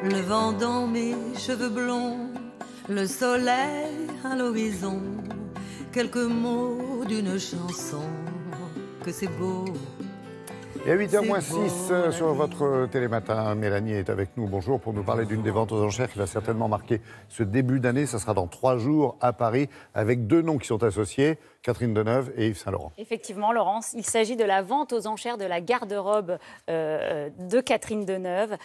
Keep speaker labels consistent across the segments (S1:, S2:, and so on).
S1: le vent dans mes cheveux blonds, le soleil à l'horizon, quelques mots d'une chanson, que c'est beau.
S2: Et à 8h moins 6 sur votre Télématin, Mélanie est avec nous. Bonjour, pour nous parler d'une des ventes aux enchères qui va certainement marquer ce début d'année. Ça sera dans 3 jours à Paris, avec 2 noms qui sont associés, Catherine Deneuve et Yves Saint-Laurent.
S3: Effectivement, Laurence, il s'agit de la vente aux enchères de la garde-robe de Catherine Deneuve.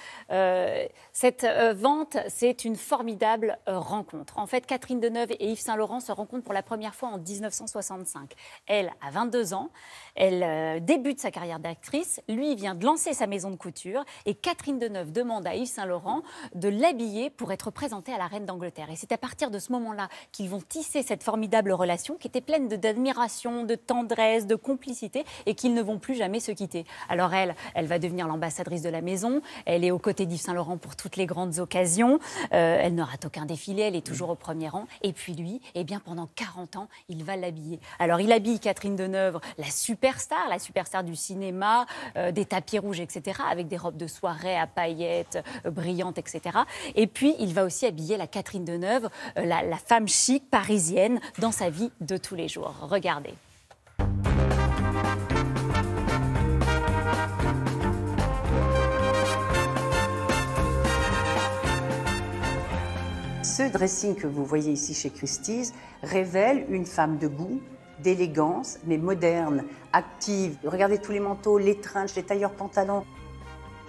S3: Cette vente, c'est une formidable rencontre. En fait, Catherine Deneuve et Yves Saint-Laurent se rencontrent pour la première fois en 1965. Elle a 22 ans, elle débute sa carrière d'actrice, lui vient de lancer sa maison de couture et Catherine Deneuve demande à Yves Saint-Laurent de l'habiller pour être présentée à la reine d'Angleterre. Et c'est à partir de ce moment-là qu'ils vont tisser cette formidable relation qui était pleine d'admiration, de tendresse, de complicité et qu'ils ne vont plus jamais se quitter. Alors elle va devenir l'ambassadrice de la maison, elle est aux côtés d'Yves Saint-Laurent pour toutes les grandes occasions, elle ne rate aucun défilé, elle est toujours au premier rang. Et puis lui, eh bien pendant 40 ans, il va l'habiller. Alors il habille Catherine Deneuve, la superstar du cinéma, des tapis rouges, etc., avec des robes de soirée à paillettes brillantes, etc. Et puis il va aussi habiller la Catherine Deneuve, la femme chic parisienne, dans sa vie de tous les jours. Regardez.
S4: Ce dressing que vous voyez ici chez Christie's révèle une femme de goût, d'élégance, mais moderne, active. Regardez tous les manteaux, les trenches, les tailleurs pantalons.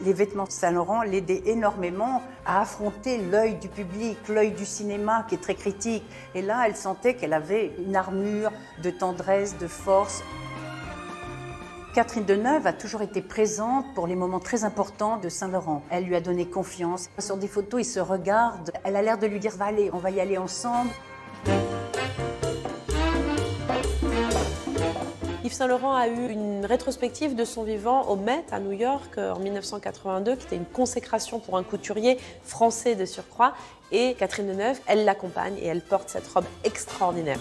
S4: Les vêtements de Saint-Laurent l'aidaient énormément à affronter l'œil du public, l'œil du cinéma qui est très critique. Et là, elle sentait qu'elle avait une armure de tendresse, de force. Catherine Deneuve a toujours été présente pour les moments très importants de Saint-Laurent. Elle lui a donné confiance. Sur des photos, ils se regardent. Elle a l'air de lui dire « Allez, on va y aller ensemble ».
S5: Yves Saint-Laurent a eu une rétrospective de son vivant au Met à New York en 1982, qui était une consécration pour un couturier français de surcroît. Et Catherine Deneuve, elle l'accompagne et elle porte cette robe extraordinaire.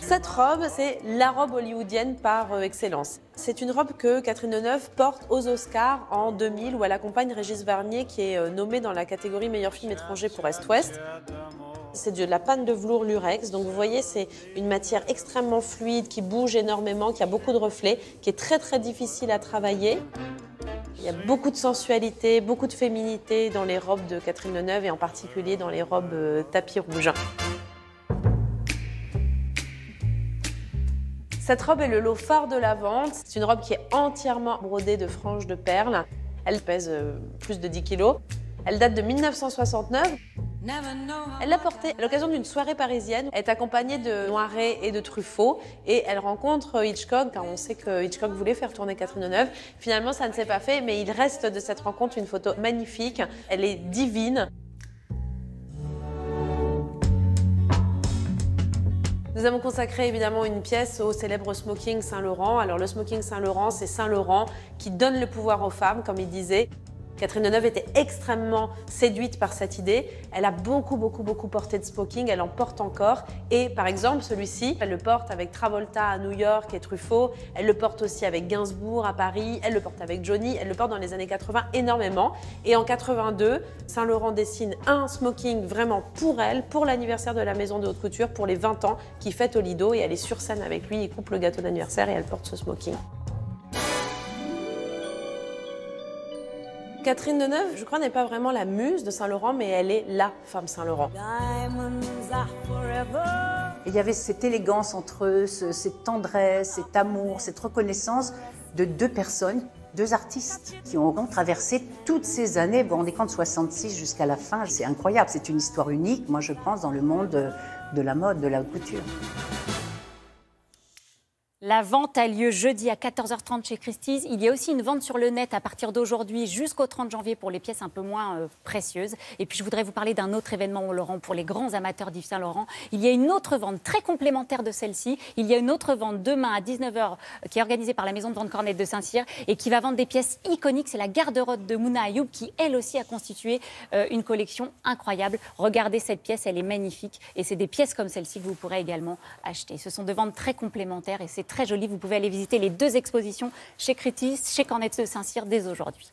S5: Cette robe, c'est la robe hollywoodienne par excellence. C'est une robe que Catherine Deneuve porte aux Oscars en 2000, où elle accompagne Régis Varnier, qui est nommé dans la catégorie meilleur film étranger pour Est-Ouest. C'est de la panne de velours lurex, donc vous voyez c'est une matière extrêmement fluide, qui bouge énormément, qui a beaucoup de reflets, qui est très très difficile à travailler. Il y a beaucoup de sensualité, beaucoup de féminité dans les robes de Catherine Deneuve et en particulier dans les robes tapis rouges. Cette robe est le lot phare de la vente. C'est une robe qui est entièrement brodée de franges de perles. Elle pèse plus de 10 kilos. Elle date de 1969. Elle l'a portée à l'occasion d'une soirée parisienne. Elle est accompagnée de Noiret et de Truffaut et elle rencontre Hitchcock, car on sait que Hitchcock voulait faire tourner Catherine Deneuve. Finalement, ça ne s'est pas fait, mais il reste de cette rencontre une photo magnifique. Elle est divine. Nous avons consacré évidemment une pièce au célèbre smoking Saint-Laurent. Alors le smoking Saint-Laurent, c'est Saint-Laurent qui donne le pouvoir aux femmes, comme il disait. Catherine Deneuve était extrêmement séduite par cette idée. Elle a beaucoup porté de smoking, elle en porte encore. Et par exemple, celui-ci, elle le porte avec Travolta à New York et Truffaut. Elle le porte aussi avec Gainsbourg à Paris. Elle le porte avec Johnny. Elle le porte dans les années 80 énormément. Et en 82, Saint-Laurent dessine un smoking vraiment pour elle, pour l'anniversaire de la maison de haute couture, pour les 20 ans qu'il fête au Lido. Et elle est sur scène avec lui, il coupe le gâteau d'anniversaire et elle porte ce smoking. Catherine Deneuve, je crois, n'est pas vraiment la muse de Saint-Laurent, mais elle est la femme Saint-Laurent.
S4: Il y avait cette élégance entre eux, cette tendresse, cet amour, cette reconnaissance de 2 personnes, 2 artistes qui ont traversé toutes ces années, vous vous rendez compte, 66 jusqu'à la fin. C'est incroyable, c'est une histoire unique, moi je pense, dans le monde de la mode, de la haute couture.
S3: La vente a lieu jeudi à 14h30 chez Christie's. Il y a aussi une vente sur le net à partir d'aujourd'hui jusqu'au 30 janvier pour les pièces un peu moins précieuses. Et puis je voudrais vous parler d'un autre événement, Laurent, pour les grands amateurs d'Yves Saint-Laurent. Il y a une autre vente très complémentaire de celle-ci. Il y a une autre vente demain à 19h qui est organisée par la maison de vente Cornette de Saint-Cyr et qui va vendre des pièces iconiques. C'est la garde-robe de Mouna Ayoub qui, elle aussi, a constitué une collection incroyable. Regardez cette pièce, elle est magnifique. Et c'est des pièces comme celle-ci que vous pourrez également acheter. Ce sont 2 ventes très complémentaires et c'est très jolies. Vous pouvez aller visiter les 2 expositions chez Critis, chez Cornettes de Saint-Cyr dès aujourd'hui.